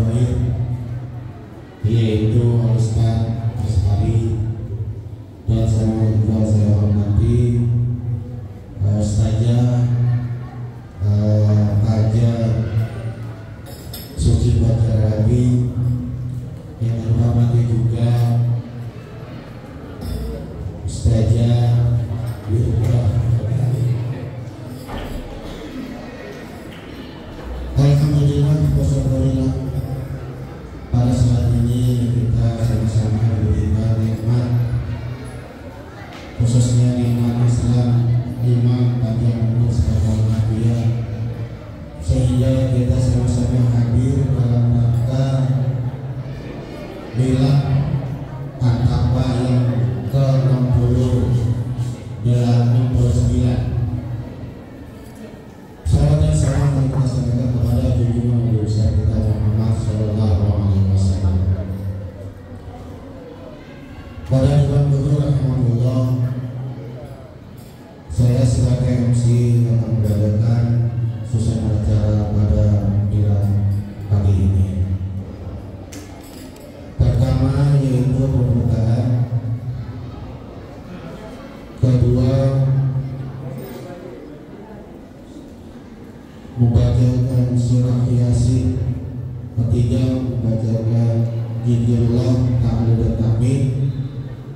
Favorit, yaitu Ustaz Asari, dan saya hormati Ustazah Haja Suci Badarabi, yang saya hormati juga Ustazah Wirda. Alhamdulillah, wassalamualaikum. Pada saat ini kita sama-sama diberikan nikmat, khususnya nikmat Islam, iman, panjang umur serta bahagia, sehingga kita sama-sama hadir dalam rangka bilang At-Taqwa yang ke-69. Salam dan salam kita sampaikan kepada junjungan Nabi besar kita Muhammad Sallallahu Alaihi Wasallam. Pada Tuhan Guru Rahmatullah, saya sebagai MC akan mengadakan susunan acara pada bulan pagi ini. Pertama yaitu pembukaan, kedua membacakan surah Yasin, ketiga membacakan Zikrullah Ta'ala dan Tahmid,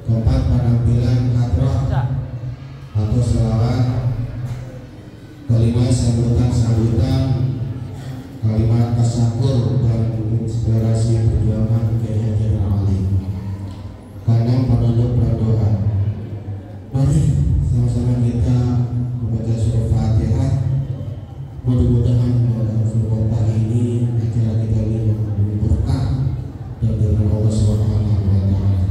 keempat penampilan hadrah atau selawat, kelima sambutan, kalimat tasyakur dan inspirasi perjuangan Kiai Haji Ali, keenam penutup berdoa. Mari sama-sama kita membaca surah Fatihah. Mudah-mudahan dalam surah ini acara kita ini berkah dan dengan Allah Subhanahu wa taala.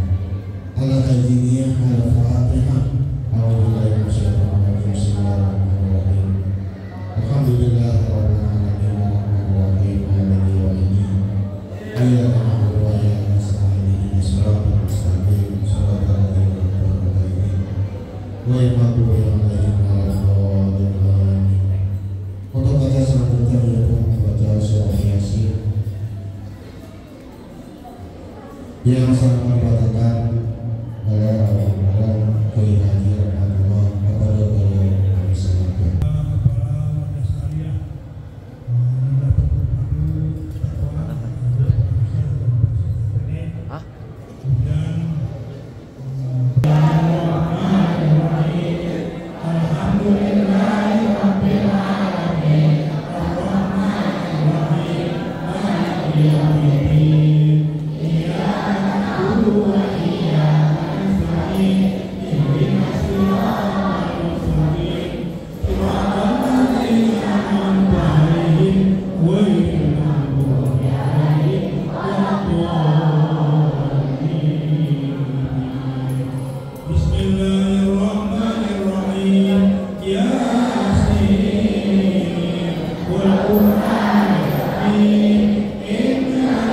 Al-Hadiyah Al-Fatihah. Bismillahirrahmanirrahim. Alhamdulillahirabbil alamin arrahmanirrahim maliki yaumiddin. Iyyaka na'budu wa iyyaka nasta'in ihdinas siratal mustaqim siratal ladzina an'amta 'alaihim ghairil maghdubi 'alaihim waladdallin. Untuk baca selanjutnya yaitu membaca surah Yasin yang sangat membacakan oleh Kiai Haji Rahmatullah kepada beliau kami sampaikan. Yasin wal Qur'an al-Hakim inna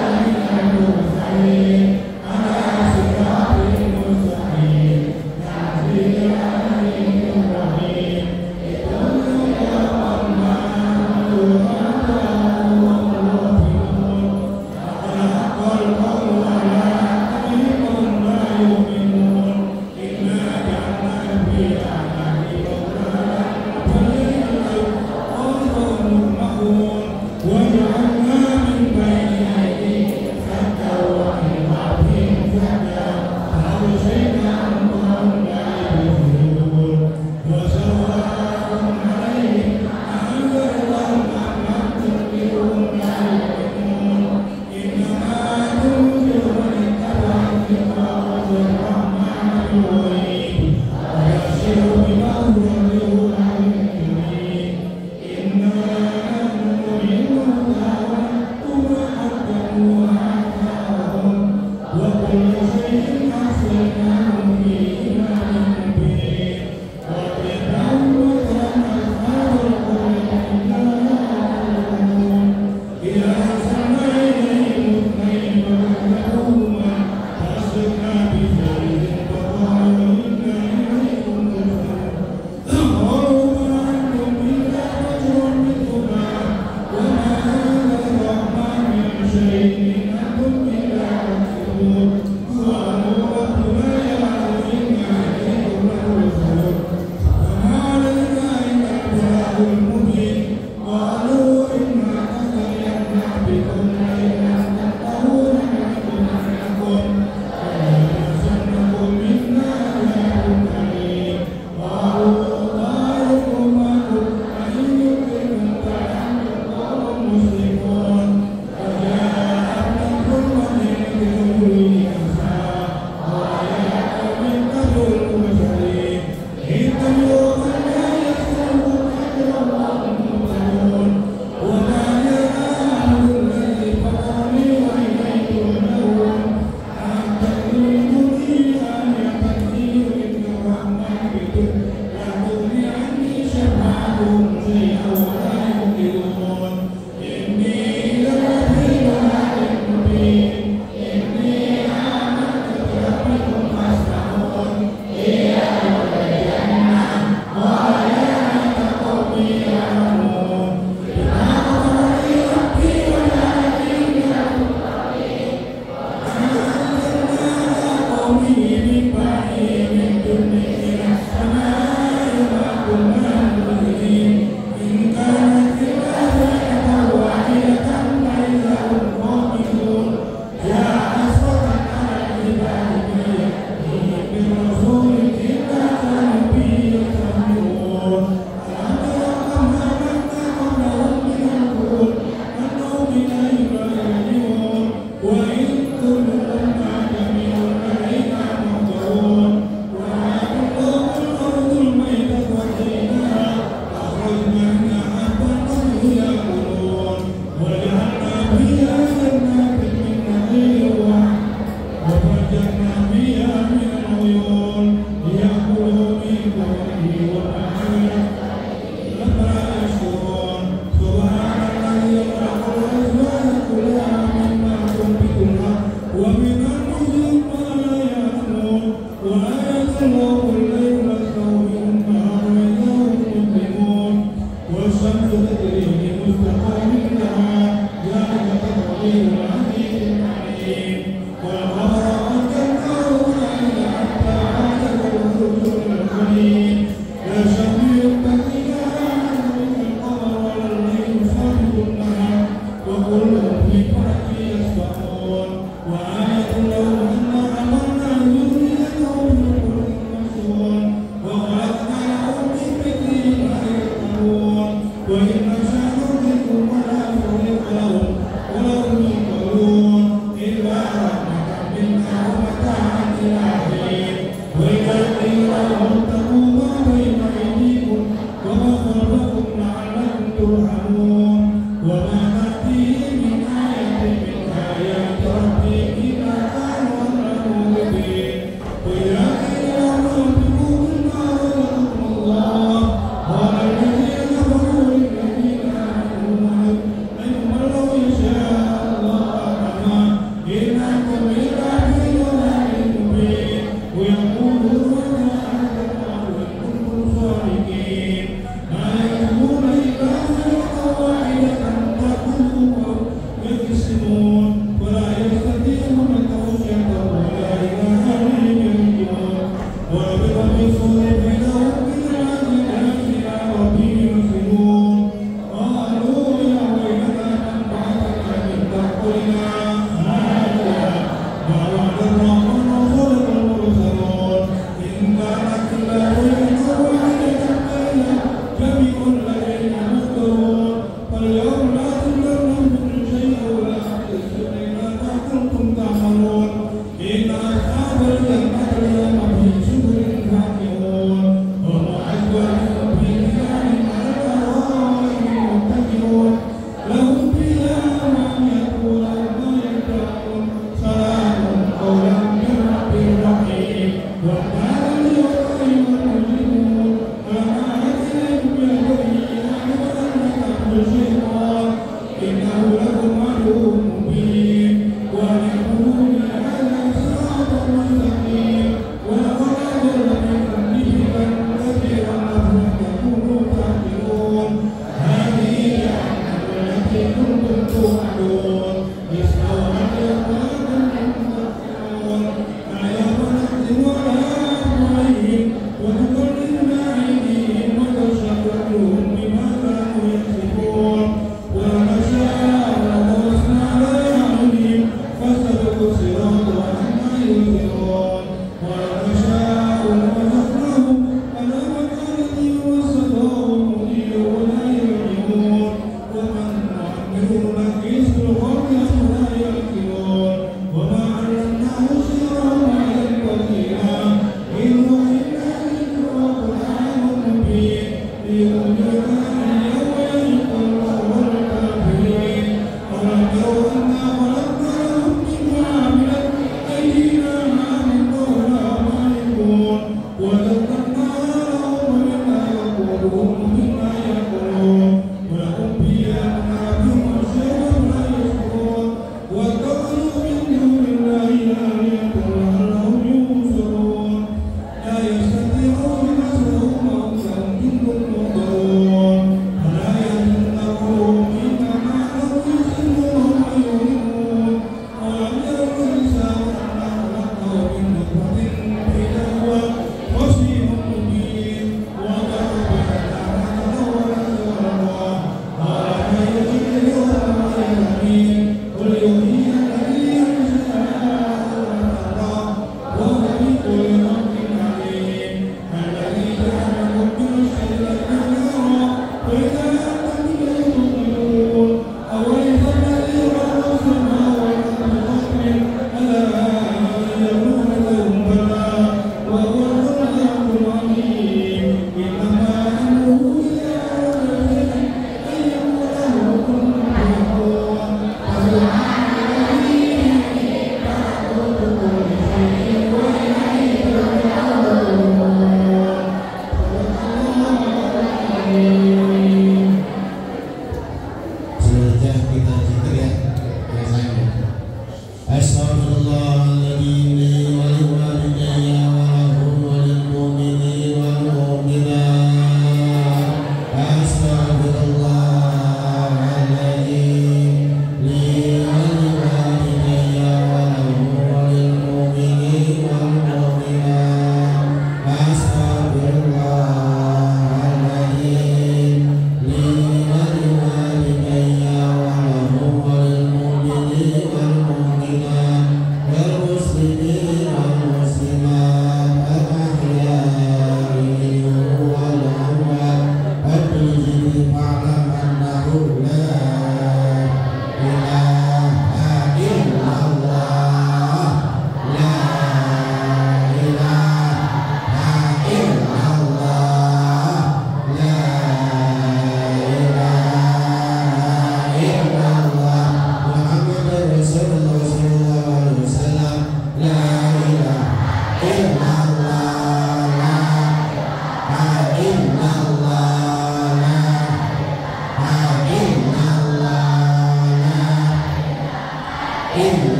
إنه لكم عدو مبين ونحن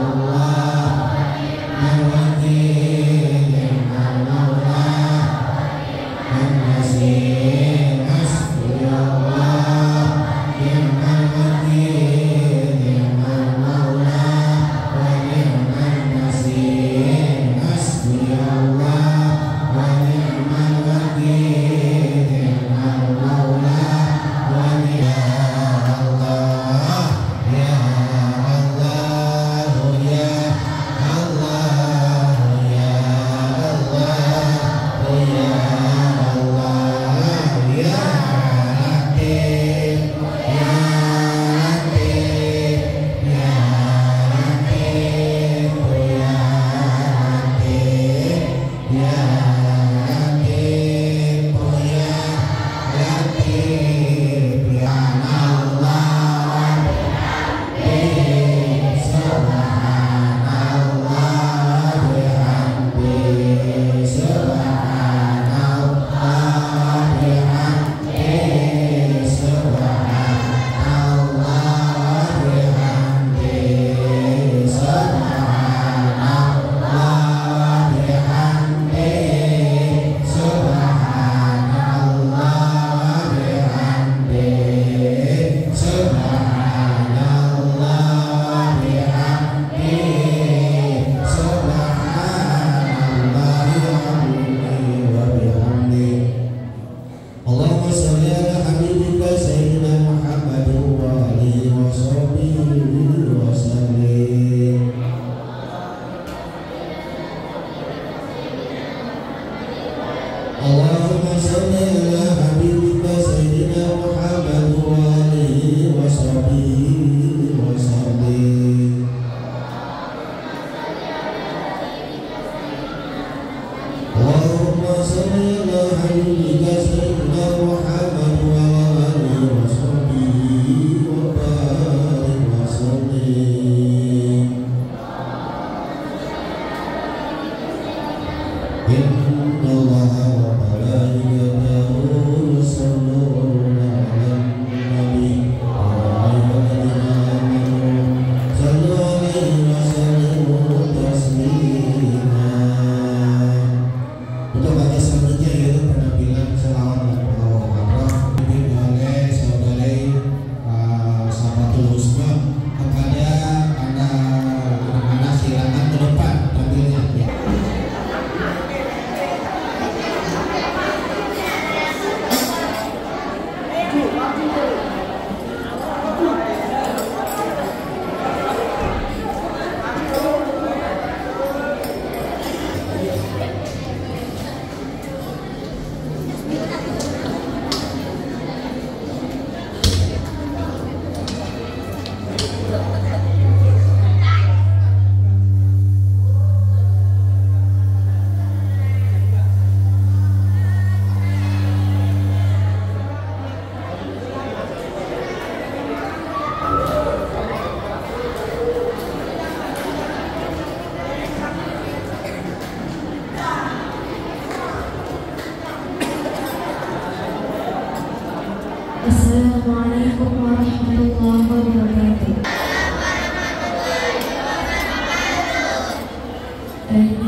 Allah Anti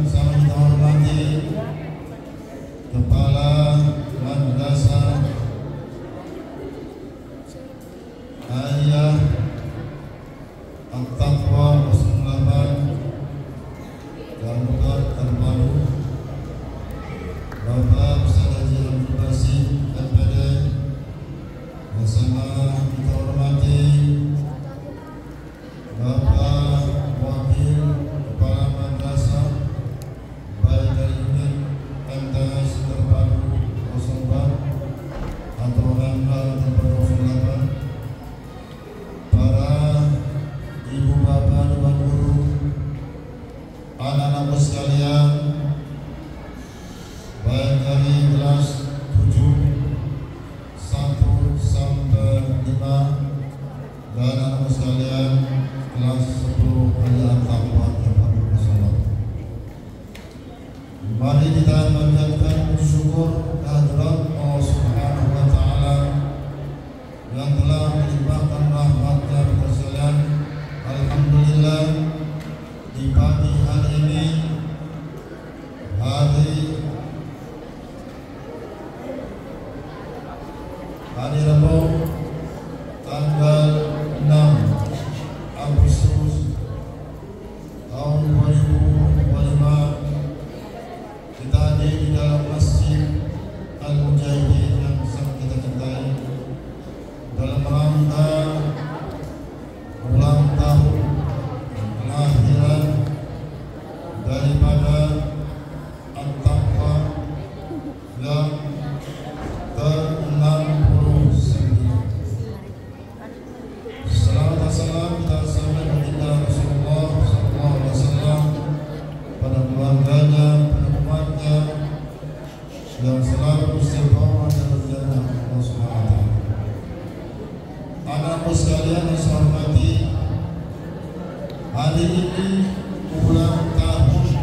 sama kita hormati Kepala Madrasah Ayah At-Taqwa 08 Gambut terbaru Bapak Ustaz Haji Abdul Basit MPD bersama kita hormati Bapak Wakil Kepala Madrasah baik dari unit MTS terbaru 04 atau MK terbaru 08, para ibu bapak dewan guru, anak-anakku sekalian, baik dari kelas 7 1 sampai 5 dan anak-anakku sekalian kelas 10 Al-Taqwa terbaru bersama. Mari kita panjatkan puji syukur kehadirat Allah Subhanahu wa taala yang telah melimpahkan rahmat-Nya kepada sekalian. Alhamdulillah, di pagi hari ini, hari Rabu tanggal 6 Agustus tahun 2025, kita hadir di dalam Masjid Al-Mujahidin yang sangat kita cintai dalam rangka ulang tahun kelahiran daripada At-Taqwa yang ke-69. Salawat dan salam kita sampaikan kepada Rasulullah SAW, pada keluarganya, pada umatnya yang selalu istiqomah dalam jalan Allah SWT. Anakku sekalian yang saya hormati, hari ini ulang tahun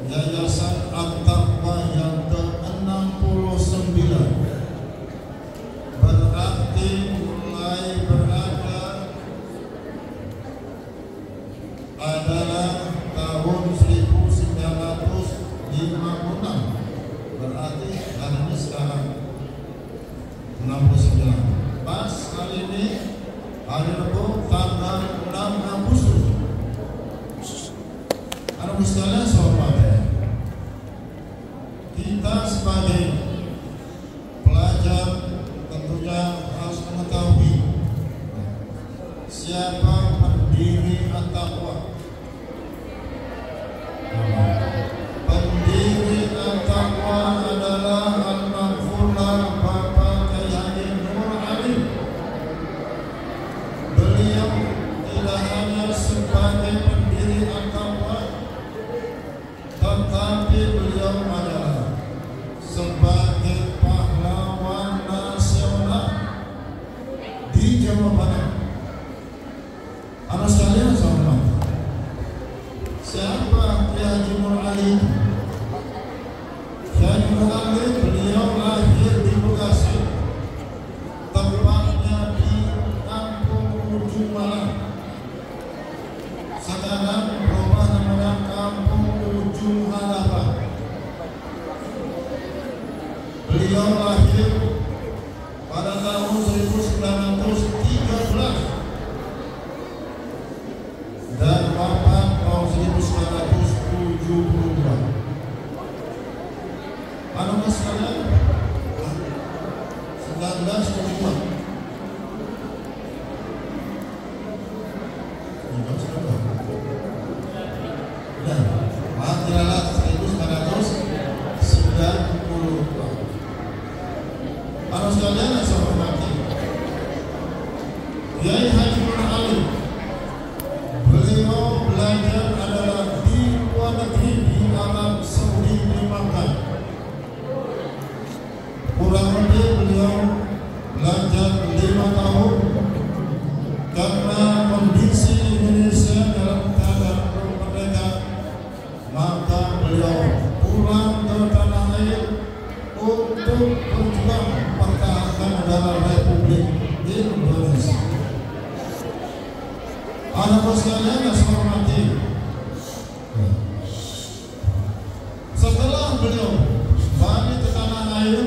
Yayasan At-Taqwa yang ke-69, berarti mulai berada adalah tahun 1956, berarti hari ini sekarang 69. Pas hari ini hari Rabu tanggal 6 Agustus. Anak sekalian hormati, kita sebagai pelajar tentunya harus mengetahui siapa pendiri At-Taqwa. Pendiri At-Taqwa adalah Al-Maghfurlah Bapak Kiai Haji Nur Alim. Beliau tidak hanya sebagai pendiri At-Taqwa, tetapi beliau adalah sebagai pahlawan nasional di Jawa Barat. Anak sekalian saya hormati, siapa Kiai Haji Nur Alim? Kiai Nur Alim beliau lahir di Bekasi, tepatnya di Kampung Ujung Malang. Sekarang berubah namanya Kampung Ujung Harapan. Beliau lahir pada tahun 1913 dan wafat tahun 1972. Anak sekalian, 1972. Ya, maaf tidak 1992. Anak sekalian yang saya hormati, Kiai Haji Nur Alim, beliau belajar adalah di luar negeri, di Arab Saudi, di Makkah. Kurang lebih beliau belajar 5 tahun karena kondisi Indonesia dalam keadaan belum merdeka, maka beliau pulang ke tanah air untuk berjuang mempertahankan negara Republik Indonesia. Anak sekalian yang saya hormati, beliau balik ke tanah air,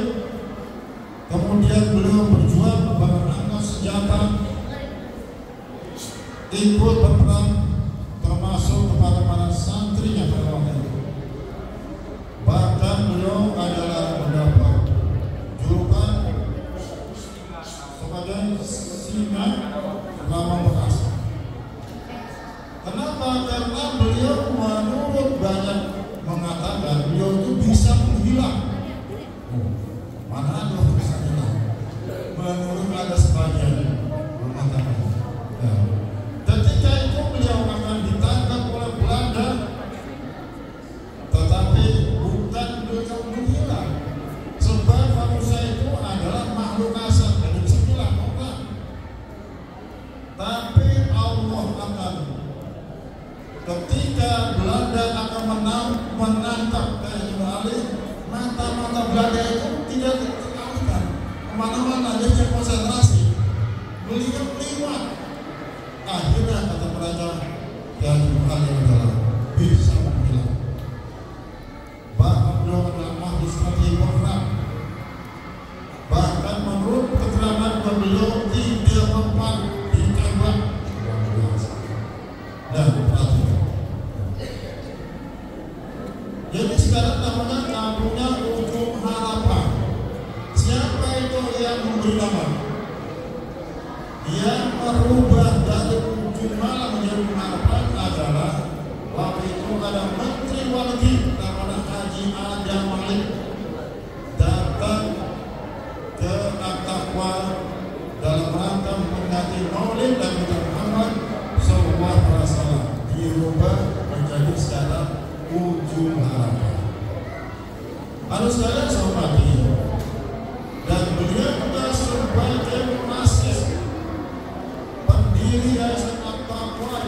kemudian beliau berjuang mengangkat senjata, ikut berperang, termasuk kepada para santrinya pada waktu itu. Bahkan beliau adalah mendapat julukan sebagai singa lama bekas. Kenapa? Karena beliau menurut banyak mengatakan beliau itu bisa menghilang. Mana ada bisa hilang? Menurut ada sebagian mengatakan. Ya. Ketika itu beliau akan ditangkap oleh Belanda, tetapi bukan beliau menghilang. Sebab manusia itu adalah makhluk kasar, jadi bisa hilang orang. Tapi Allah akan, ketika Belanda akan menangkap Syekh Ali, mata-mata Belanda itu tidak teralihkan kemana-mana, jadi konsentrasi. Beliau lewat. Akhirnya kata mereka, Syekh Ali adalah bisa menghilang. Bahkan beliau adalah ahli strategi perang. Bahkan menurut keterangan beliau tidak mempan ditembak. Dan perhatikan. Jadi sekarang namanya kampungnya Ujung Harapan. Siapa itu yang memberi nama? Yang merubah dari Ujung Malang menjadi Ujung Harapan adalah waktu itu ada Menteri Luar Negeri namanya Haji Adam Malik datang ke At-Taqwa dalam rangka memperingati Maulid Nabi Muhammad Sallallahu Alaihi Wasallam, dirubah menjadi sekarang Ujung Harapan. Harus kalian hormati, dan beliau juga sebagai masjid pendiri Yayasan At-Taqwa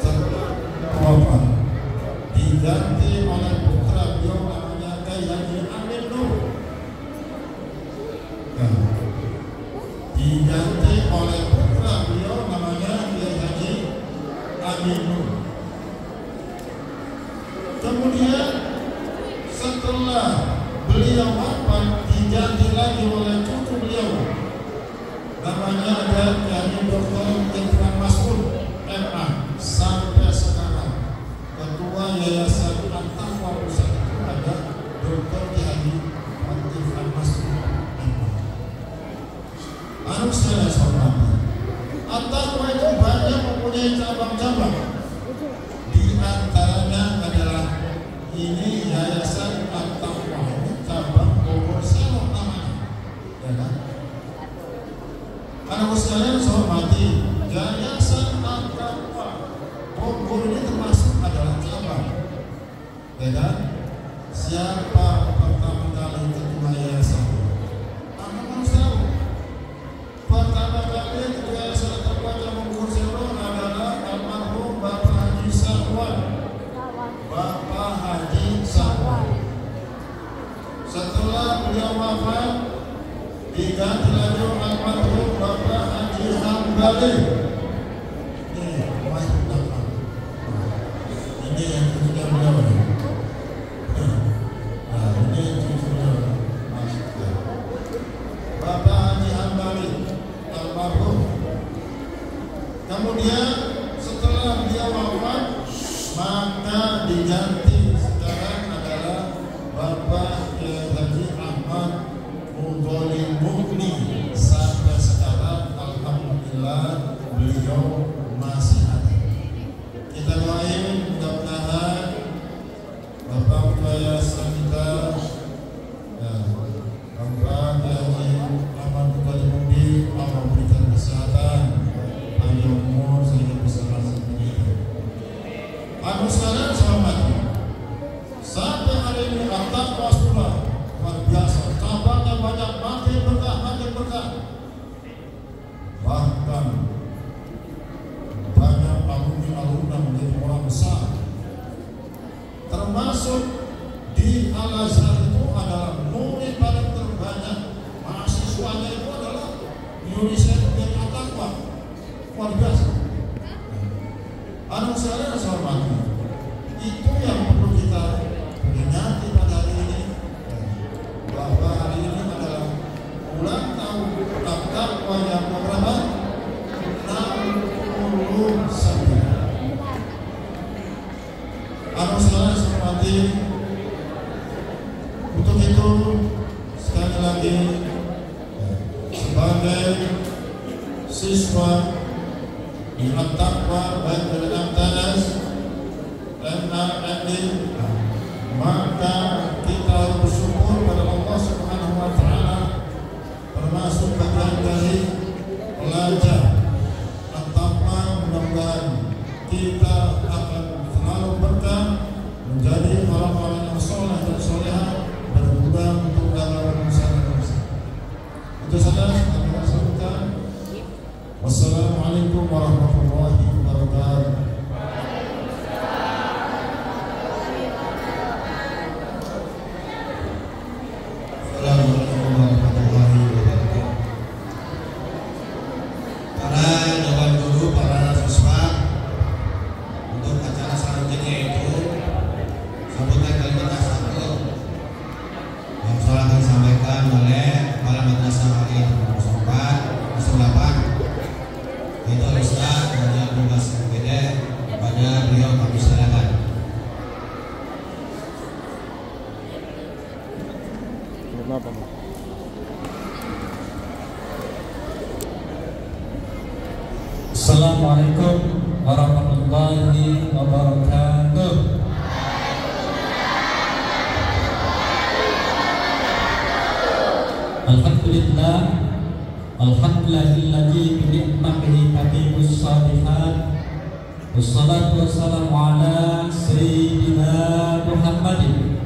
setelah wafat diganti oleh putra beliau namanya Kiai Haji Amin Nur. Diganti oleh putra beliau namanya Kiai Haji Amin Nur. Kemudian setelah beliau wafat diganti lagi oleh cucu beliau namanya ada Kiai Dr. Irfan Mas'ud MA, sampai sekarang ketua Yayasan At-Taqwa Pusat itu ada Dr. Kiai Irfan Mas'ud MA. Anu saya hormati, At-Taqwa itu banyak mempunyai cabang-cabang. Di antaranya adalah ini Yayasan At-Taqwa, cabang Bogor Selok namanya, ya kan? Anak sekalian saya hormati, Yayasan At-Taqwa Bogor ini termasuk adalah cabang, ya kan? Siapa pertama kali ketua yayasan? Anak manusia. Pertama kali ketua Yayasan At-Taqwa cabang Bogor Selok adalah almarhum Bapak Haji Sahwan. Bapak Haji Sahwan. Setelah beliau wafat diganti lagi almarhum Bapak Haji Hambali. Ini yang ketiga beliau. Nah, ini cucu beliau. Bapak Haji Hambali almarhum. Kemudian setelah beliau wafat maka diganti sekarang adalah Bapak Haji Ahmad Mudholim Mukni. Sampai sekarang alhamdulillah beliau masih ada. Kita doain mudah-mudahan Bapak Yayasan kita, Bapak Haji Ahmad Mudholim Mukni, Allah berikan kesehatan, panjang umur sehingga bisa masuk begitu. Aku sekalian selamat. Sampai hari ini At-Taqwa sudah luar biasa, cabangnya banyak, makin berkah, makin berkah. Bahkan banyak alumni-alumni menjadi orang besar. Termasuk di Al-Azhar itu adalah murid paling terbanyak, mahasiswanya itu adalah Indonesia dan At-Taqwa. Luar biasa. Anak saya hormati. Itu yang perlu kita peringati pada hari ini, bahwa hari ini adalah ulang tahun takwa yang keberapa? 69. Saudara hormati, untuk itu sekali lagi sebagai siswa di At-Taqwa baik dari MTS, MAMD, maka kita harus bersyukur pada Allah Subhanahu wa Ta'ala, termasuk bagian dari belajar At-Taqwa. Mudah-mudahan kita akan selalu berkah, menjadi orang-orang yang soleh dan soleha, berguna untuk agama bangsa dan bangsa. Itu saja kami sampaikan. Wassalamualaikum warahmatullahi wabarakatuh. Assalamualaikum warahmatullahi wabarakatuh. Para dewan guru, para siswa, untuk acara selanjutnya yaitu sambutan kalimat tasawuf yang telah akan disampaikan oleh Kepala Madrasah Al-Hidayah 08 yaitu Ustaz Haji Abdul Basit MPD. Kepada beliau kami silakan. Assalamualaikum warahmatullahi wabarakatuh. Alhamdulillah, alhamdulillahilladzi bi ni'matihi tatimmus shalihat. Wassalatu wassalamu ala sayyidina Muhammadin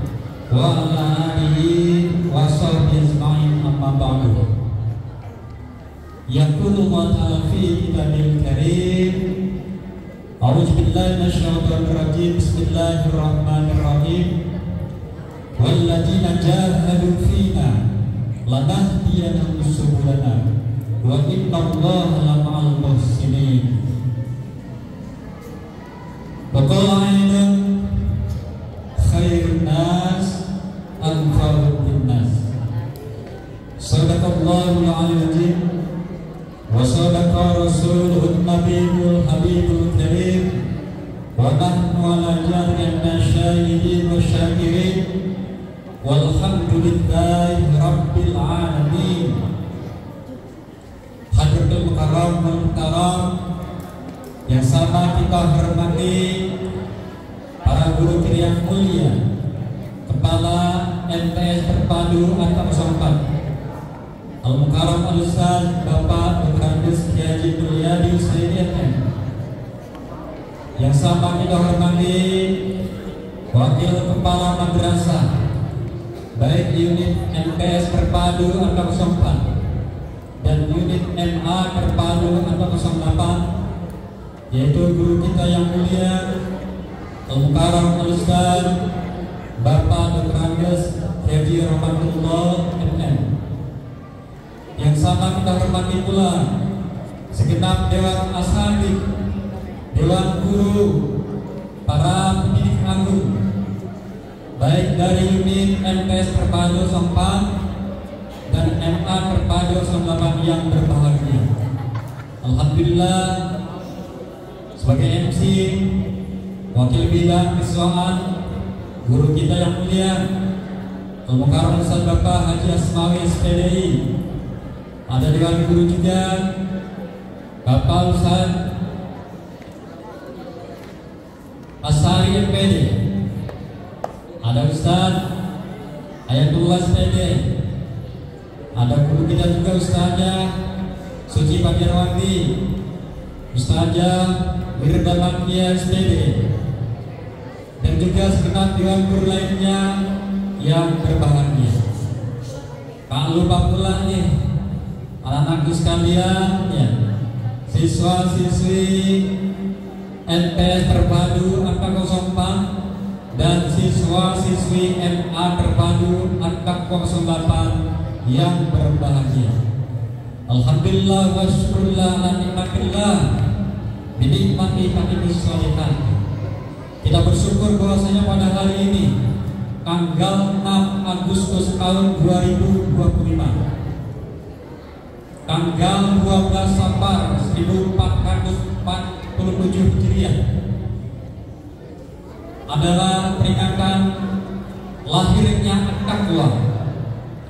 wa ala alihi wa sahbihi ajma'in, amma ba'du. Yaqulu Allah ta'ala fi kitabil karim, a'udzu billahi minasyaitonir rajim, bismillahirrahmanirrahim, walladzina jahadu fina lanahdiyannahum subulana wa innallaha lama'al muhsinin. Wa qala aydan khairun nas anfa'uhum linnas. Sadaqallahul azim wa sadaqa rasuluhun nabiyul habibul karim wa nahnu ala jahrin syahidin wa syakirin walhamdulillahi rabbil alamin. Hadratul mukarram wal mukarram yang sama kita hormati para guru kita yang mulia, Kepala MTS Terpadu Angkatan 04 Al-Mukarram Al-Ustaz Bapak Dr. Andes Haji Mulyadi Sayyidin, yang sama kita hormati Wakil Kepala Madrasah baik unit MTS Terpadu Angkatan 04 dan unit MA Terpadu Angkatan 08, yaitu guru kita yang mulia Al-Mukarram Al-Ustaz Bapak Dr. Andes Haji Rahmatullah MM. Yang sama kita hormati pula segenap Dewan Ashabik, Dewan Guru, para pendidik agung baik dari unit MTS Terpadu 04 dan MA Terpadu 08 yang berbahagia. Alhamdulillah, sebagai MC wakil bidang kesiswaan guru kita yang mulia Al-Mukarram Ustaz Bapak Haji Asmawi SPDI, ada dewan guru juga Bapak Ustaz Asari MPD, ada Ustaz Ayatullah SPD, ada guru kita juga Ustazah Suci Pajarwati, Ustazah Wirda Makia SPD, dan juga segenap dewan guru lainnya yang berbahagia. Tak lupa pula nih anak-anakku sekalian ya, siswa-siswi MTS Terpadu Angka 04 dan siswa-siswi MA Terpadu Angka 08 yang berbahagia. Alhamdulillah wa syukurlah ala nikmatillah binikmati tatimmus shalihat. Kita bersyukur bahwasanya pada hari ini tanggal 6 Agustus tahun 2025, tanggal 12 Safar 1447 Hijriah adalah peringatan lahirnya At-Taqwa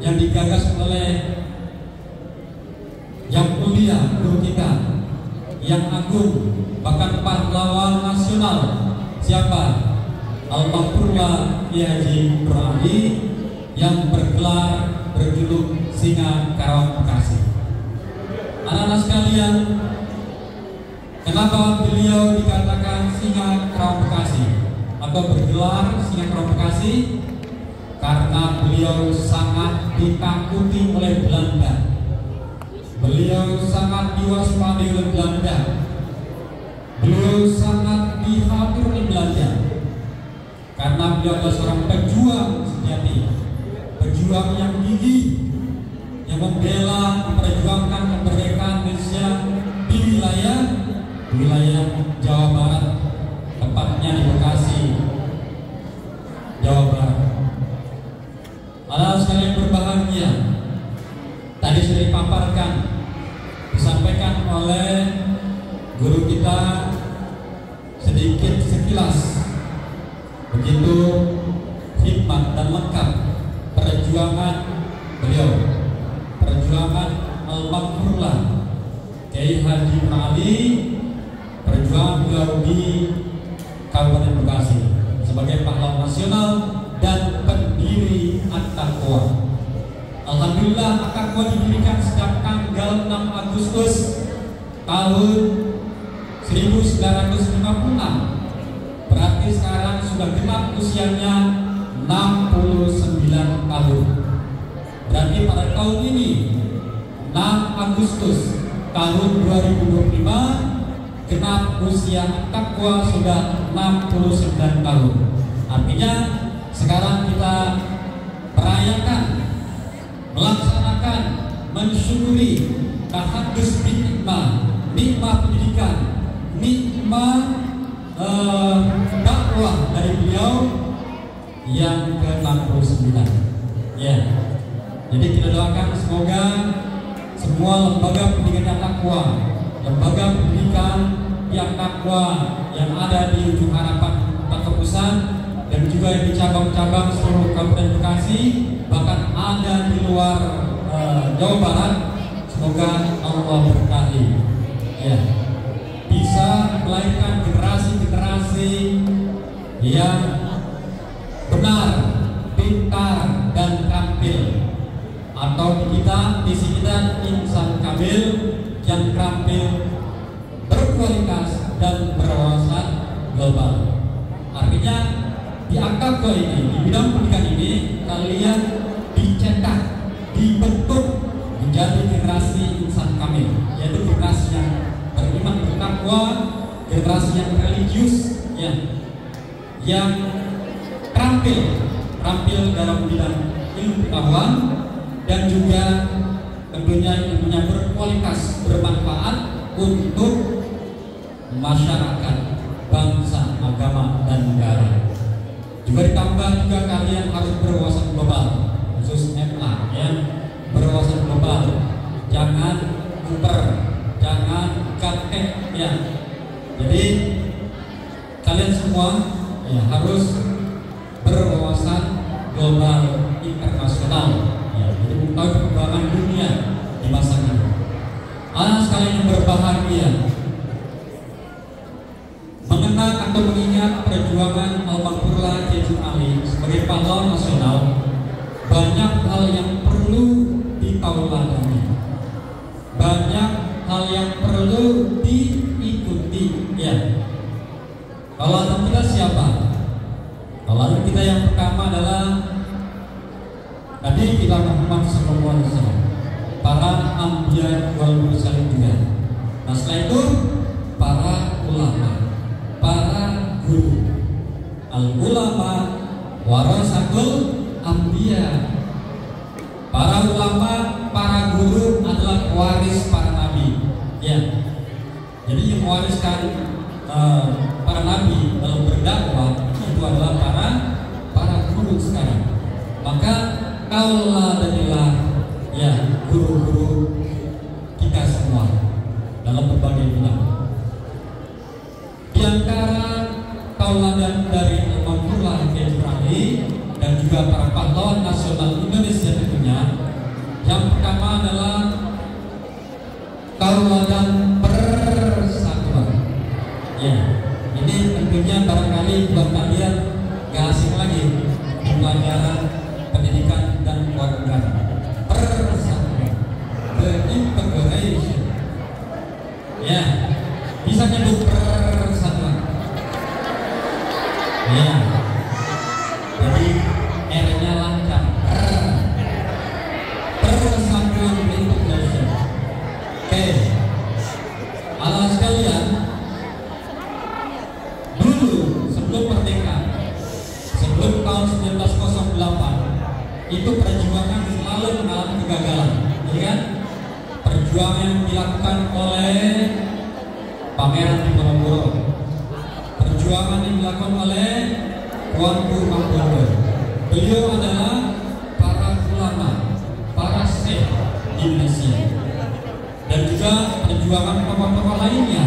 yang digagas oleh Yang Mulia guru kita yang agung, bahkan pahlawan nasional, siapa? Almarhumlah Kiai Haji Nur Ali yang berjuluk Singa Karawang Bekasi. Anak-anak sekalian, kenapa beliau dikatakan Singa Karawang Bekasi atau bergelar Singa Karawang Bekasi? Karena beliau sangat ditakuti oleh Belanda. Beliau sangat diwaspadai oleh Belanda. Beliau sangat dihatur oleh Belanda. Karena beliau adalah seorang pejuang sejati, pejuang yang gigih, yang membela, memperjuangkan kemerdekaan Indonesia di wilayah Jawa Barat, tepatnya di Bekasi, Jawa Barat. Anak sekalian berbahagia, tadi sudah dipaparkan, disampaikan oleh guru kita sedikit sekilas begitu hikmat dan lengkap perjuangan beliau, perjuangan almarhumlah Kiai Haji Nur Ali, perjuangan beliau di Kabupaten Bekasi sebagai pahlawan nasional dan pendiri At-Taqwa. Alhamdulillah, At-Taqwa didirikan sejak tanggal 6 Agustus tahun 1956. Berarti sekarang sudah genap usianya 69 tahun. Berarti pada tahun ini 6 Agustus tahun 2025 genap usia At-Taqwa sudah 69 tahun. Artinya sekarang kita merayakan, melaksanakan, mensyukuri tahadus nikmah pendidikan, nikmah dakwah dari beliau yang ke-69. Ya. Jadi kita doakan semoga semua lembaga pendidikan At-Taqwa, lembaga pendidikan yang At-Taqwa yang ada di Ujung Harapan Jakarta Pusat dan juga di cabang-cabang seluruh Kabupaten Bekasi, bahkan ada di luar Jawa Barat, semoga Allah berkahi. Ya. Bisa melahirkan generasi-generasi yang benar, pintar, dan terampil. Atau di sini kita insan kamil yang terampil, berkualitas, dan berwawasan global. Artinya di At-Taqwa ini, di bidang pendidikan ini, kalian dicetak, dibentuk menjadi generasi insan kamil, yaitu generasi yang beriman, bertakwa, generasi yang religius, ya, yang terampil dalam bidang ilmu pengetahuan dan juga tentunya ilmunya berkualitas, bermanfaat untuk masyarakat, bangsa, agama, dan negara. Juga ditambah juga kalian harus berwawasan global, khusus MA, ya, berwawasan global, jangan kuper, jangan gaptek, ya. Jadi kalian semua ya harus berwawasan global internasional, ya. Jadi mengetahui perkembangan dunia di masa ini. Anak sekalian yang berbahagia, mengenang atau mengingat perjuangan almarhumlah Kiai Haji Nur Ali sebagai pahlawan nasional, banyak hal yang perlu ditahuladani, banyak hal yang perlu diikuti, ya. Tauladan kita siapa? Tauladan kita yang pertama adalah Nabi kita Muhammad SAW, para anbiya wal mursalin juga. Nah setelah itu para ulama, para guru. Al-ulama warasatul anbiya. Para ulama, para guru adalah waris para nabi, ya. Jadi yang mewariskan para nabi dalam berdakwah tauladanilah ya guru-guru kita semua dalam berbagai bidang. Di antara tauladan dari Al-Mamdullah Al-Jurali dan juga para pahlawan nasional Indonesia tentunya, yang pertama adalah tauladan persatuan. Ya, ini tentunya barangkali buat kalian gak asing lagi di pelajaran pendidikan dan kewarganegaraan. Persatuan, the integration. Ya, bisa nyebut persatuan. Ya, jadi R-nya lancar. Persatuan integration. Oke, ala sekalian, dulu sebelum merdeka, sebelum tahun 1908, itu perjuangan selalu mengalami kegagalan, ya kan? Perjuangan yang dilakukan oleh Pangeran Diponegoro, perjuangan yang dilakukan oleh Tuanku Mahmud. Beliau adalah para ulama, para syekh di Indonesia, dan juga perjuangan tokoh-tokoh lainnya.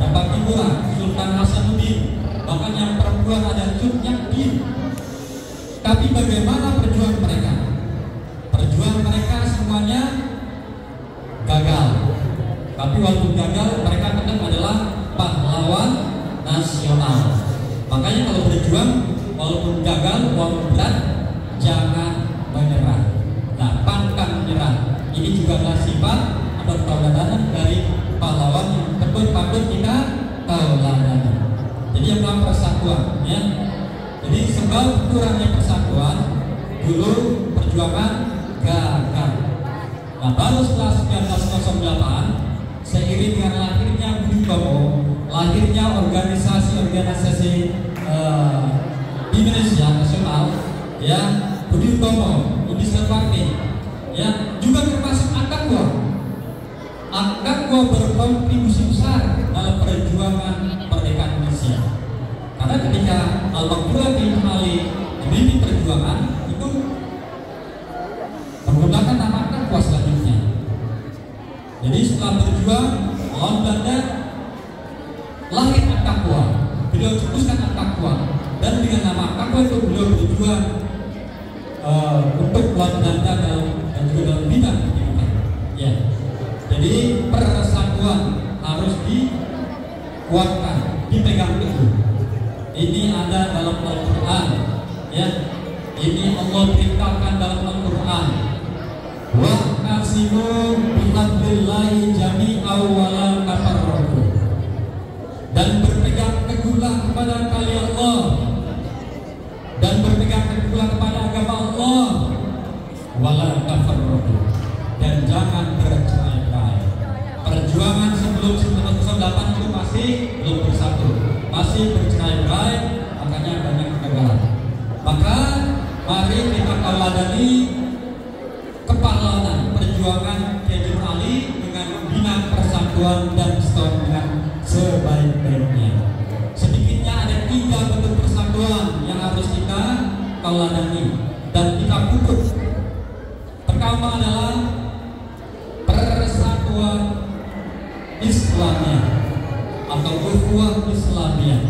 Dapat Timurah, Sultan Hasanuddin, bahkan yang perempuan ada Sultan. Tapi bagaimana perjuangan mereka? Perjuangan mereka semuanya gagal. Tapi walaupun gagal, mereka tetap adalah pahlawan nasional. Makanya kalau berjuang, walaupun gagal, walaupun berat, jangan menyerah. Nah, pantang menyerah. Ini juga adalah sifat atau tauladan dari pahlawan yang patut kita tauladani. Jadi yang dalam persatuan, ya. Jadi sebab kurangnya persatuan, dulu perjuangan gagal. Nah, baru setelah 1908, seiring dengan lahirnya Budi Utomo, lahirnya organisasi-organisasi di Indonesia nasional, ya, Budi Utomo, Indonesia Party, ya, juga termasuk Akakwa. Akakwa berkontribusi besar dalam perjuangan merdeka Indonesia. Karena ketika Al-Mamdullah Al-Jurali dibimbing perjuangan itu menggunakan nama Akakwa selanjutnya. Jadi setelah berjuang melawan Belanda, lahir Akakwa. Beliau cetuskan Akakwa, dan dengan nama Akakwa itu beliau berjuang untuk melawan Belanda dan juga dalam bidang pendidikan. Ya. Jadi persatuan harus dikuatkan, dipegang teguh. Ini ada dalam Al-Quran, ya. Ini Allah perintahkan dalam Al-Quran. Wa'tasimu bihablillahi jami'an wa la tafarraqu. Dan berpegang teguhlah kepada tali Allah, dan berpegang teguhlah kepada agama Allah, wa la tafarraqu, dan jangan bercerai-berai. Perjuangan sebelum 1908 itu masih belum bersatu, masih bercerai-berai, makanya banyak kegagalan. Maka mari kita tauladani kepahlawanan perjuangan Kiai Haji Nur Ali dengan membina persatuan dan persatuan dengan sebaik-baiknya. Sedikitnya ada 3 bentuk persatuan yang harus kita tauladani dan kita pupuk. Pertama adalah persatuan Islamiyah atau ukhuwah Islamiyah,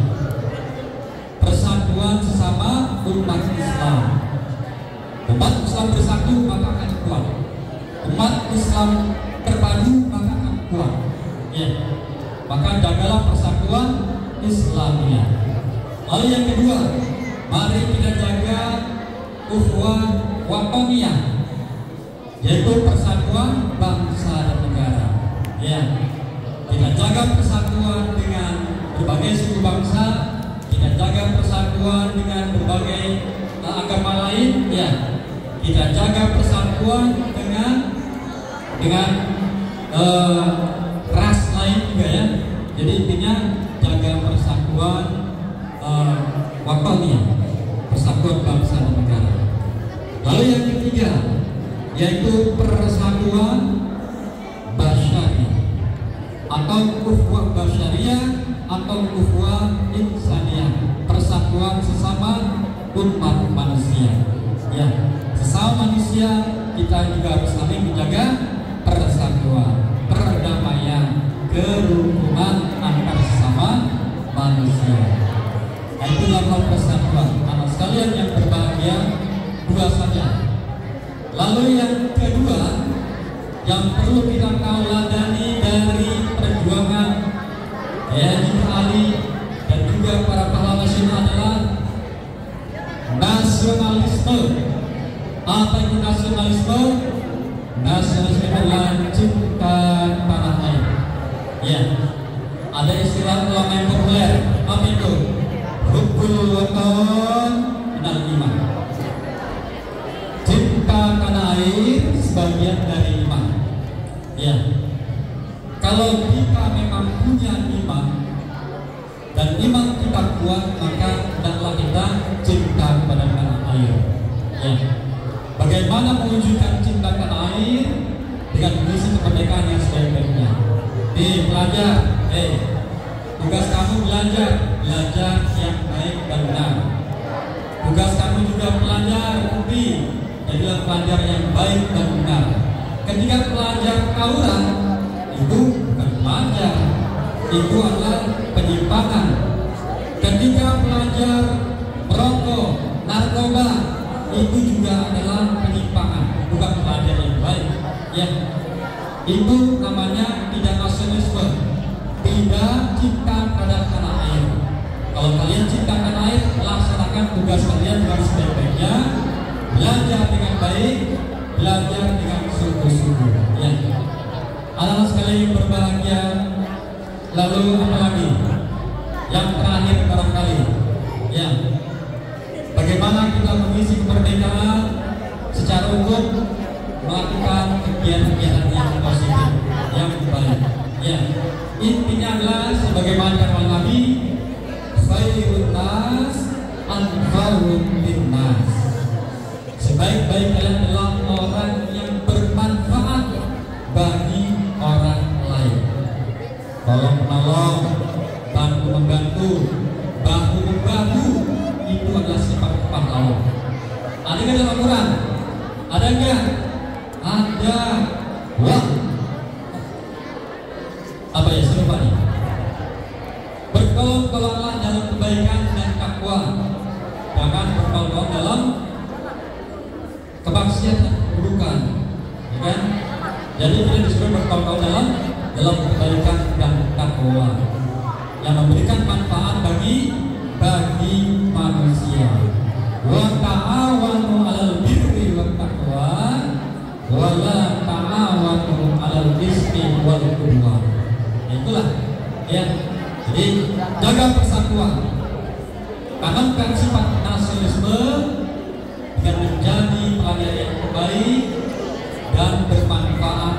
persatuan sesama umat Islam. Umat Islam bersatu maka akan kuat. Umat Islam terpadu maka akan kuat. Ya. Maka jagalah persatuan Islamiyah. Lalu yang kedua, mari kita jaga ukhuwah watoniyah, yaitu persatuan bangsa dan negara. Ya. Kita jaga persatuan dengan berbagai suku bangsa, kita jaga persatuan dengan berbagai agama lain, ya. Kita jaga persatuan dengan ras lain juga, ya. Jadi intinya jaga persatuan watoniyah, persatuan bangsa dan negara. Lalu yang ketiga, yaitu persatuan basyariah atau ukhuwah basyariah atau ukhuwah insaniyah, persatuan sesama umat manusia. Ya, sesama manusia manusia, kita juga harus saling menjaga persatuan, perdamaian, kerukunan antar sesama manusia. Nah, itulah hal persatuan. Anak sekalian yang berbahagia, dua saja. Lalu yang kedua yang perlu kita tauladani dari perjuangan Sayyidina Ali dan juga para pahlawan nasional adalah nasionalisme. Apa itu nasionalisme? Nasionalisme adalah cinta tanah air. Ya, ada istilah ulama yang populer. Apa itu? Hubbul watan minal iman. Cinta tanah air sebagian dari iman. Ya, kalau kita memang punya iman dan iman kita kuat, maka hendaklah kita cinta kepada tanah air. Ya, bagaimana mewujudkan cinta tanah air? Dengan mengisi kemerdekaan yang sebaik-baiknya. Pelajar, tugas kamu belajar yang baik dan benar. Tugas kamu juga pelajar, jadilah pelajar yang baik dan benar. Ketika pelajar tawuran, itu bukan pelajar, itu adalah penyimpangan. Ketika pelajar merokok, narkoba, itu juga adalah penyimpangan, bukan pelajar yang baik. Ya, itu namanya tidak nasionalisme, tidak cinta pada tanah air. Kalau kalian cinta tanah air, laksanakan tugas kalian dengan sebaik-baiknya, belajar dengan baik, belajar dengan sungguh-sungguh. Ya, anak-anak sekalian yang berbahagia. Lalu apa lagi? Yang terakhir barangkali, ya, bagaimana kita mengisi kemerdekaan secara umum, melakukan kegiatan-kegiatan yang positif, yang baik. Ya, intinya adalah sebagaimana kata Nabi, khairun nas anfa'uhum linnas. Sebaik-baik kalian adalah orang yang bermanfaat bagi orang lain. Tolong menolong, bantu membantu, bahu membahu, itu adalah sifat pahlawan. Ada nggak dalam Al-Quran? Ada nggak? Ada. Wah, apa ya serupa nih? Berkolong-kolonglah dalam kebaikan dan takwa, jangan berkolong dalam kemaksiatan, keburukan, ya kan? Jadi kita disuruh berkolong dalam kebaikan dan takwa yang memberikan manfaat bagi manusia. Wa ta'awanu 'alal birri wat taqwa wa la ta'awanu 'alal ismi wal 'udwan. Itulah ya. Jadi jaga persatuan. Tanamkan sifat nasionalisme dengan menjadi pelajar yang terbaik dan bermanfaat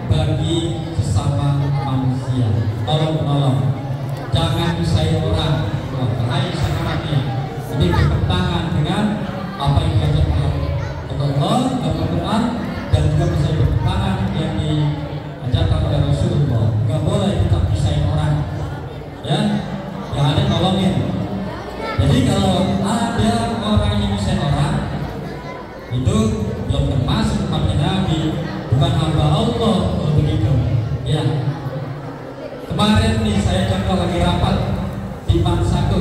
bagi sesama manusia. Tolong, jangan nyusahin orang. Bahaya sakaratnya. Jadi bertentangan dengan apa yang diajarkan Allah dalam Al-Quran dan juga bisa bertentangan yang diajarkan oleh Rasulullah. Gak boleh kita nyusahin orang. Ya, yang ada tolongin. Jadi kalau ada orang yang nyusahin orang, itu belum termasuk umatnya Nabi, bukan hamba Allah kalau begitu. Ya, kemarin nih saya contoh lagi rapat di Pansatu,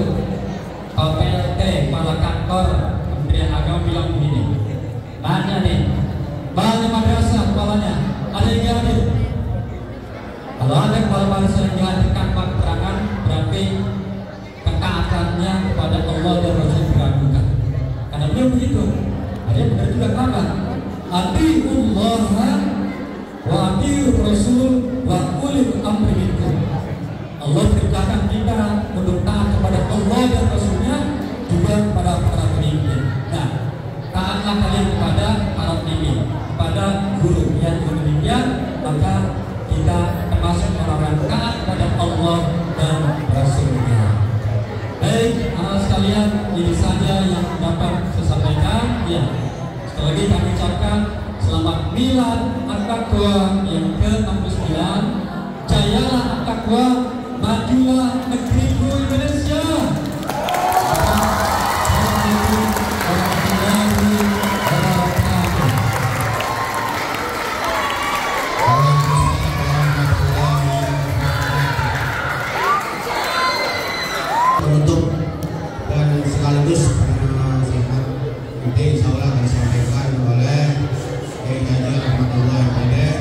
PLT, kepala kantor Kementerian Agama bilang begini, nanya nih, banyak madrasah kepalanya, ada yang hadir? Kalau ada kepala madrasah yang dihadirkan keterangan, berarti ketaatannya kepada Allah dan Rasul diragukan. Karena beliau begitu. Ada yang benar juga kenapa? Atiullah wa atiur Rasul wa ulil amri minkum. Allah perintahkan kita untuk taat kepada Allah dan Rasulnya, juga kepada para pemimpin. Nah, taatlah kalian kepada para pemimpin, kepada guru. Yang demikian, maka kita termasuk orang-orang taat kepada Allah dan Rasulnya. Baik, anak sekalian, ini saja yang dapat saya sampaikan. Ya, sekali lagi kami ucapkan selamat Milad At-Taqwa yang ke-69. Jayalah At-Taqwa, majulah negeriku Indonesia. Assalamualaikum warahmatullahi wabarakatuh. penutup dan sekaligus singkat nanti insya Allah akan disampaikan oleh Kiai Haji Rahmatullah Pendek.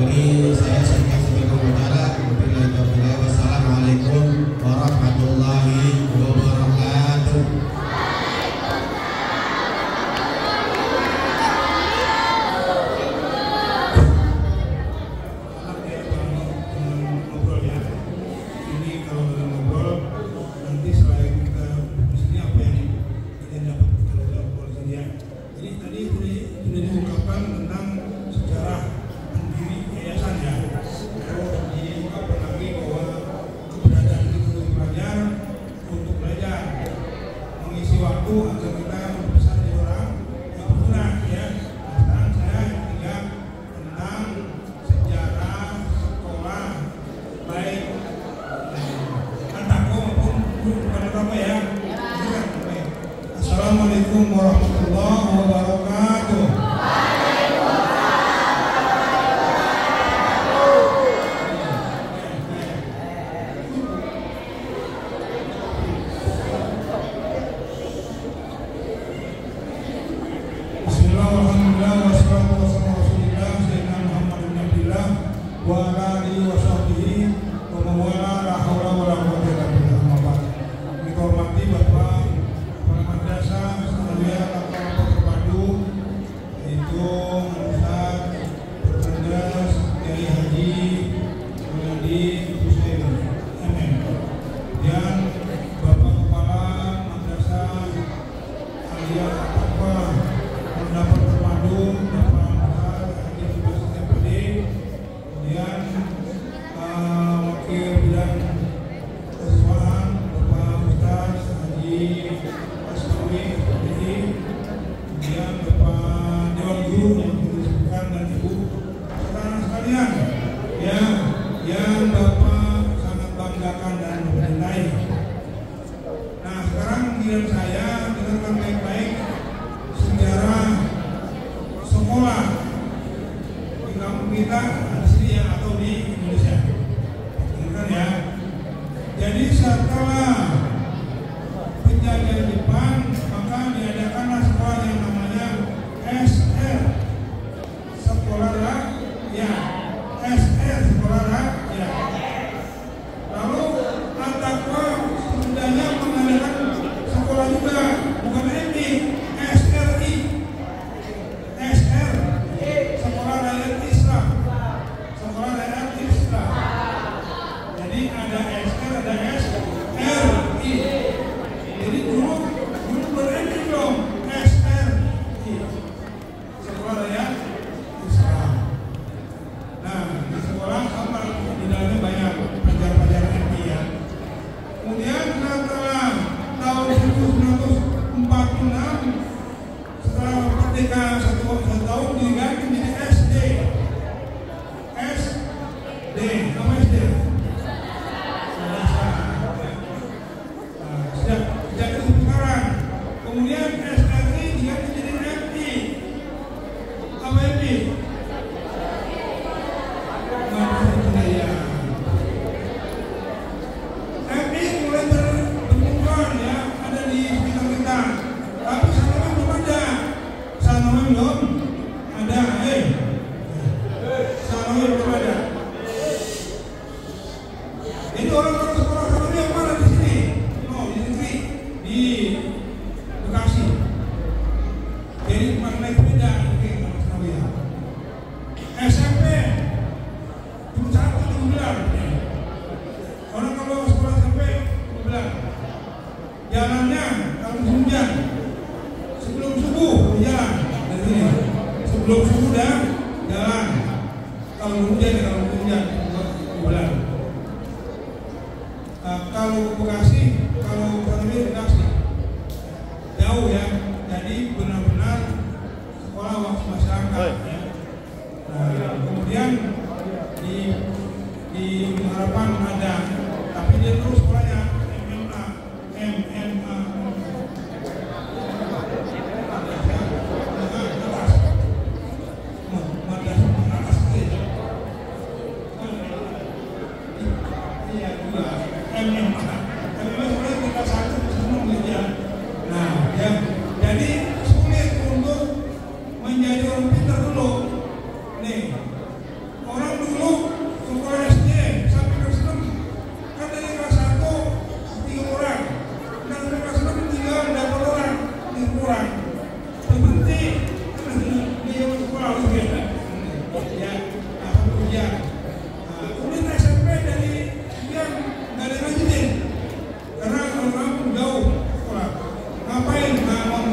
Jadi saya singkat sebagai pembicara. Wassalamualaikum warahmatullahi wabarakatuh. Assalamualaikum warahmatullahi wabarakatuh. Bismillahirrahmanirrahim. Wassalatu wassalamu ala Rasulillah Sayyidina Muhammad bin Abdillah wa ala alihi wa sahbihi wa man wala la haula wa la quwwata illa billah. Dihormati Bapak Kepala Madrasah sekalian Kepala Terpadu, yaitu Ustaz Berkandas Kiai Haji Muladi Husain MM, dan Bapak Kepala Madrasah alias apa Pendapat Terpadu Bapak Ustaz Haji Subhas TPD, kemudian Wakil Bidang Kesiswaan Bapak Ustaz Haji Asnawi FPD, kemudian Bapak Dewan Guru yang disebutkan dan Ibu saudara sekalian yang Bapak sangat banggakan dan mencintai. Nah, sekarang giliran saya dengarkan baik-baik sejarah sekolah di kampung kita di sini ya, atau di Indonesia. Dengarkan ya. Jadi setelah penjajahan Jepang, maka diadakanlah sekolah yang namanya SR, Sekolah Rakyat. SR, Sekolah Rakyat. Lalu Al-Taqwa sebenarnya mengadakan sekolah juga, bukan MI, SRI. SR, Sekolah Rakyat Islam. Sekolah Rakyat Islam. Jadi ada SR, ada SRI. Jadi dulu berarti dong SRI, Sekolah Rakyat Islam. Nah, di sekolah sama di dalamnya banyak pelajaran-pelajaran MI ya. Kemudian setelah tahun 1946, setelah merdeka satu tahun diganti menjadi SD. SD, nama SD. Sejak itu sekarang. Kemudian SRI diganti menjadi MI. Apa MI? MI mulai berkembang ya, ada di sekitar kita. Tapi Sanawin belum ada. Sanawin belum ada. Sanawin belum ada. Jadi orang-orang sekolah Sanawin yang mana di sini? Oh, di negeri, di Bekasi. Jadi naik sepeda, oke, Sanawin. SMP cuma satu di bulan. Orang kalau sekolah SMP bulan. Jalannya kalau musim hujan sebelum subuh jalan dari sini. Sebelum subuh dah jalan. Kalau hujan bulan. Kalau Bekasi, kalau Bekasi Bekasi jauh ya. Jadi benar-benar sekolah waktu masyarakat ya. Nah, kemudian di harapan ada, tapi dia terus sekolahnya MMA. MMA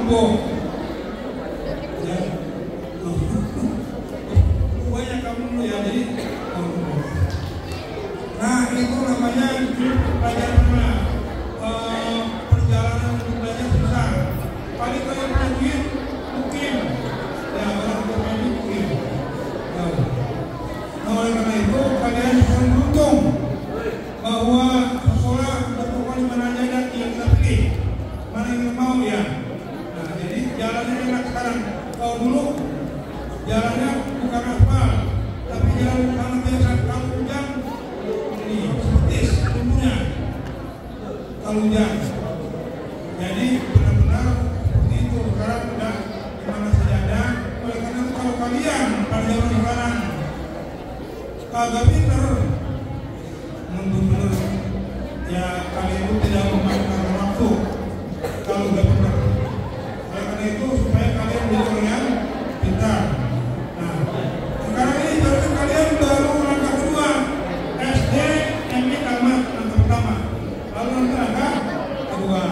Ambo. Ya. Banyak kamu ya, jadi nah itu namanya pelajaran perjalanan untuk belajar susah. Paling kalian punya duit mungkin ya, orang tua mungkin. Nah, oleh karena itu kalian harus beruntung bahwa sekolah berpokok di mana aja dan yang kita pilih mana yang mau ya. Nah, jadi jalannya enak sekarang. Kalau dulu jalannya bukan aspal, tapi jalan tanah biasa. Kalau hujan ini seperti tumbuhnya kalau hujan. Jadi benar-benar seperti itu. Sekarang sudah dimana saja ada. Oleh karena itu kalau kalian pada zaman sekarang kagak pinter, benar-benar ya kalian itu tidak memakan waktu kalau udah pinter. Oleh karena itu supaya kalian menjadi orang yang pintar. Nah, sekarang ini berarti kalian baru langkah kedua, SD, MI, tamat langkah pertama, lalu nanti langkah kedua.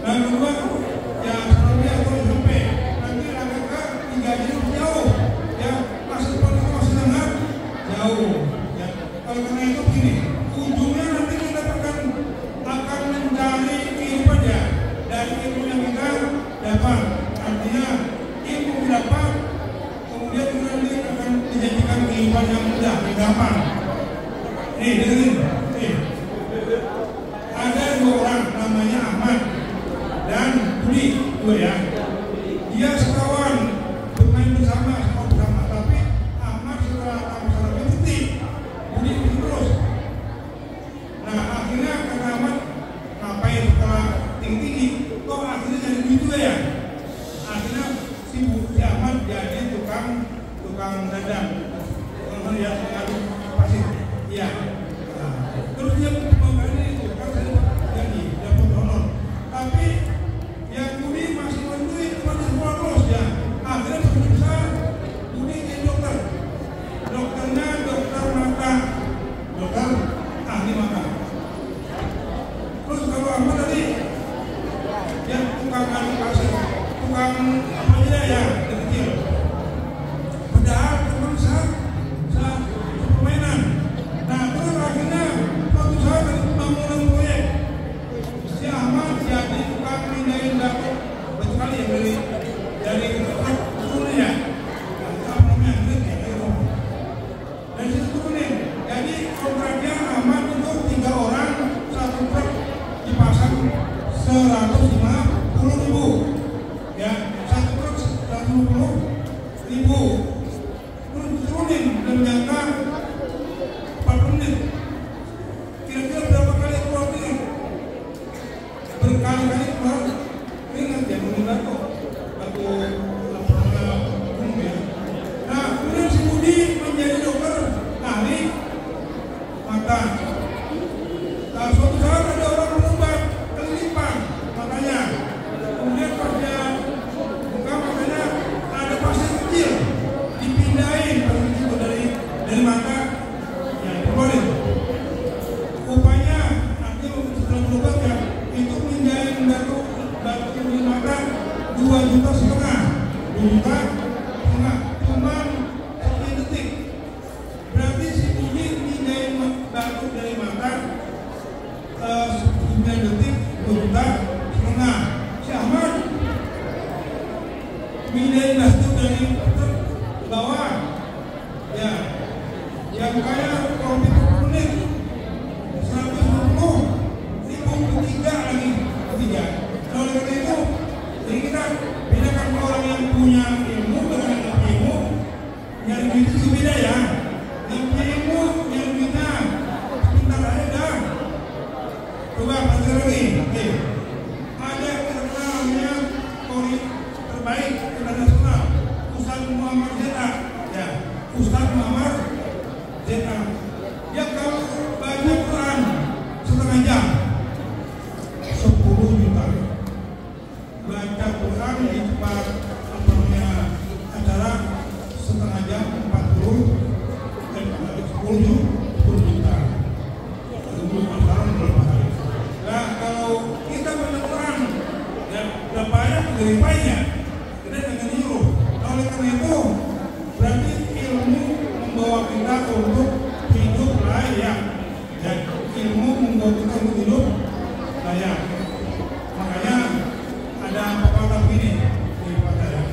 Nah, kedua ya sebelumnya atau SMP, nanti langkah ketiga jadi jauh, ya masih sangat jauh. Ya, oleh karena itu begini, ujungnya nanti kita akan mencari kehidupan ya dari ilmu yang kita dapat. Artinya ilmu dapat, kemudian kita nanti akan dijadikan kehidupan yang mudah, yang gampang. Nih, dengerin. Nih. Ada dua orang namanya Ahmad dan Budi, dua ya. Dia sekawan, bermain bersama, tapi Ahmad setelah tamat berhenti, Budi terus. Nah, akhirnya kata Ahmad, ngapain sekolah tinggi-tinggi? Kok akhirnya jadi begitu ya? Akhirnya si Ahmad jadi tukang dadang, tukang ya mengaduk pasir. Iya. Nah, terus dia membeli itu kan jadi dapat honor. Tapi yang Budi masih bantuin cuma sekolah terus ya. Akhirnya sudah besar Budi jadi dokter. Dokternya dokter mata, dokter ahli mata. Terus kalau Ahmad tadi yang tukang aduk pasir, tukang apa aja ya, kecil. Padahal cuma permainan. Nah, terus akhirnya suatu saat dari pembangunan proyek, si Ahmad jadi tukang pindahin dapur. Betul kali ya dari turun ya. Apa namanya dari situ turunin. Jadi kontraknya Ahmad itu 3 orang, 1 truk dipasang 150.000. Ya, 1 truk 150.000. Terus turunin dan jangka 4 menit. Kira-kira berapa kali keluar keringat? Berkali-kali keluar keringat ya, meninggal kok. Aku umum ya. Nah, kemudian si Budi menjadi dokter ahli mata. Nah, suatu saat ada orang berobat kelilipan matanya. Kemudian pas dia buka matanya ada pasir kecil, dipindahin pasir itu dari mata. Ya, boleh. Rupanya artinya setelah berobat ya, itu pindahin batu di mata 2,5 juta. 2,5 juta cuma sekian detik. Berarti si Budi pindahin batu dari mata 9 detik 2,5 juta. Si Ahmad pindahin batu dari bawah ya, yang kaya kopi 10 menit 120.000 ketiga. Nah, oleh karena itu, jadi kita bedakan orang yang punya ilmu dengan yang punya ilmu. Yang itu juga beda ya. Yang punya ilmu, yang punya pintar aja dah. Coba pelajari lagi. Oke. Ada namanya Kori terbaik internasional, Ustaz Muhammad ZA. Ya, Ustaz Muhammad ZA. Dia kalau baca Quran setengah jam 10 juta. Baca Quran di tempat acara setengah jam 10 juta. Nah, kalau kita baca Quran menerimanya, tidak dengan nyuruh. Nah, oleh karena itu berarti ilmu membawa kita untuk hidup layak. Ya, ilmu membawa kita untuk hidup layak. Makanya ada pepatah begini di pepatah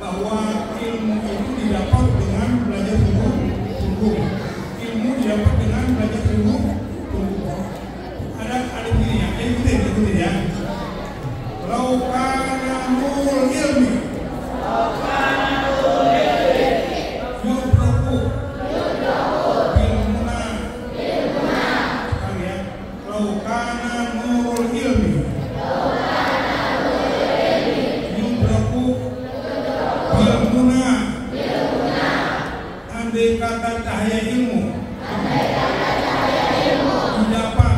bahwa ilmu itu didapat dengan belajar sungguh-sungguh. Ilmu didapat dengan belajar sungguh-sungguh. Ada begini ya, ikutin ya. Lau kana nurul ilmi yudraku bilmuna. Sekali ya. Lau kana nurul ilmi yudraku bilmuna. Andai kata cahaya ilmu didapat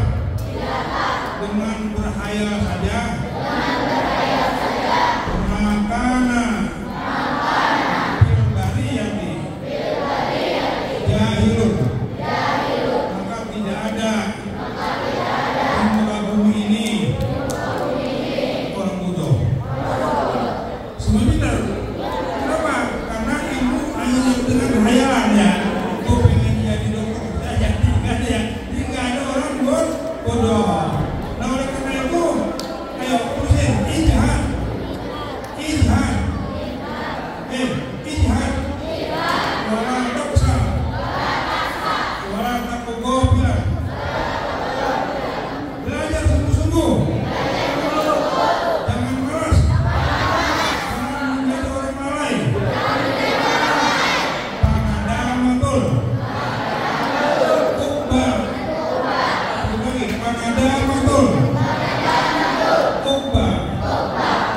dengan berhayal saja, makana fil bariyati jahilun, maka tidak ada di muka bumi ini orang bodoh. Semua benar. Kenapa? Karena ilmu hanya dengan hayalan ya. Kau pengen jadi dokter saja, tidak ada ya. Tidak ada orang bodoh. Nah, oleh karena itu, ayo urusin ijtihad. Ijtihad. Wala taksa. Wala taku gofilan. Belajar sungguh-sungguh. Jangan malas. Jangan menjadi orang lalai. Panadamatul. Ukbar. Panadamatul. Ukbar.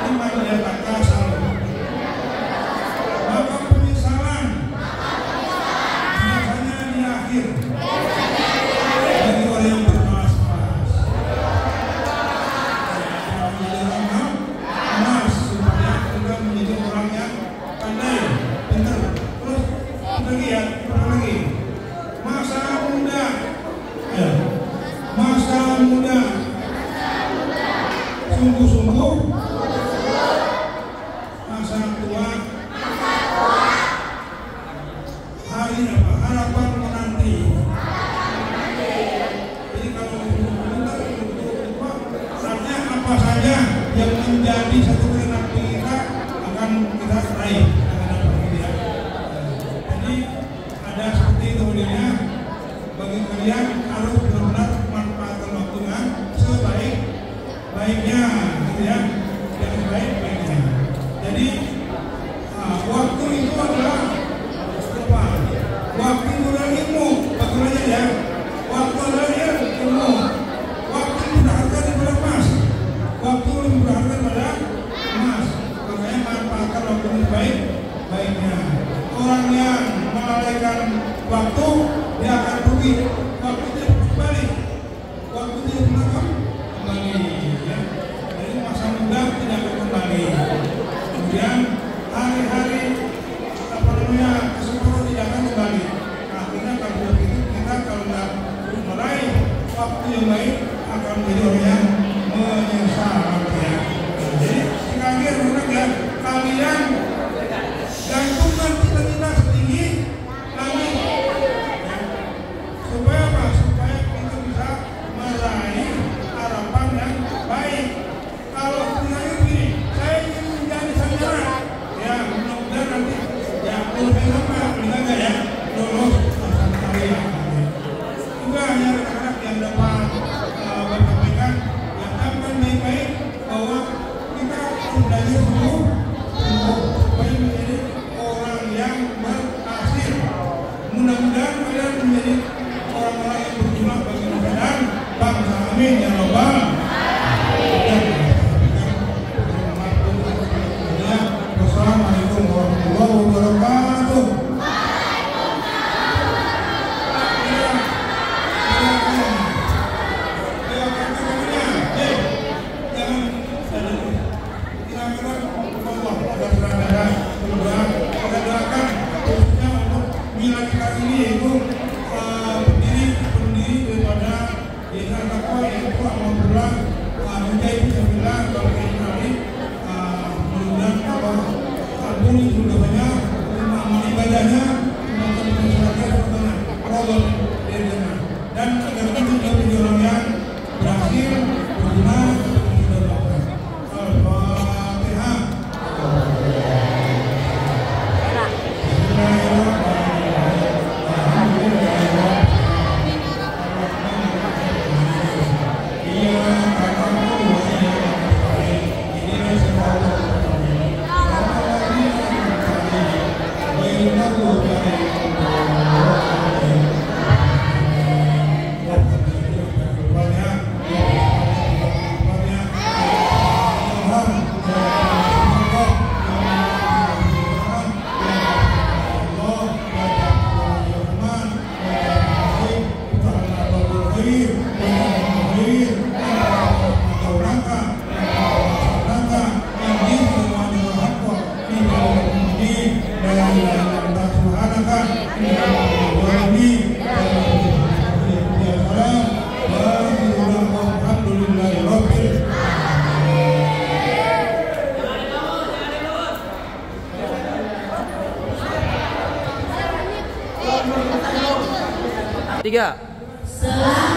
Lima dinyatakan salah. Maka penyesalan biasanya di akhir bagi orang yang bermalas-malas. Menjadi orang malas supaya kita menjadi orang yang pandai, pintar. Terus lagi ya, lagi masa muda. Ya. Masa muda sungguh-sungguh, masa tua hari apa? Harapan menanti. Jadi kalau artinya apa saja yang menjadi satu kehendak kita akan kita raih. Jadi ada seperti itu modelnya. Bagi kalian harus benar-benar manfaatkan waktunya sebaik-baiknya, gitu ya, yang sebaik-baiknya. Jadi waktu itu adalah apa? Waktu itu adalah ilmu, bagaimana ya? Waktu adalah ilmu. Waktu itu berharga daripada emas. Waktu lebih berharga daripada emas. Makanya manfaatkan waktu ini baik-baiknya. Orang yang melalaikan waktu, dia akan rugi. Waktu tidak kembali. Waktu tidak kembali. Ya. Jadi masa muda tidak akan kembali. Kemudian hari-hari kesempatan tidak akan kembali. Akhirnya kalau begitu kita kalau tidak meraih waktu yang baik akan menjadi orang yang menyesal. Ya. Jadi sekali lagi ya, kalian gantungkan cita-cita setinggi langit. Supaya apa? Supaya kita bisa meraih harapan yang baik. Kalau sebenarnya begini, saya ingin menjadi sarjana, ya mudah-mudahan nanti ya lebih lama, enggak ya, lulus sarjana. Juga hanya anak-anak yang dapat bersampaikan, yang akan baik-baik bahwa kita harus belajar dulu supaya menjadi orang yang berhasil. Mudah-mudahan kalian menjadi orang-orang yang berguna bagi negara dan bangsa. Amin ya robbal alamin. Wassalamualaikum warahmatullahi wabarakatuh. Pendiri daripada Desa Takwa yaitu Alhamdulillah sunnah sudah melakukan. Al-Fatihah. Tiga. Selamat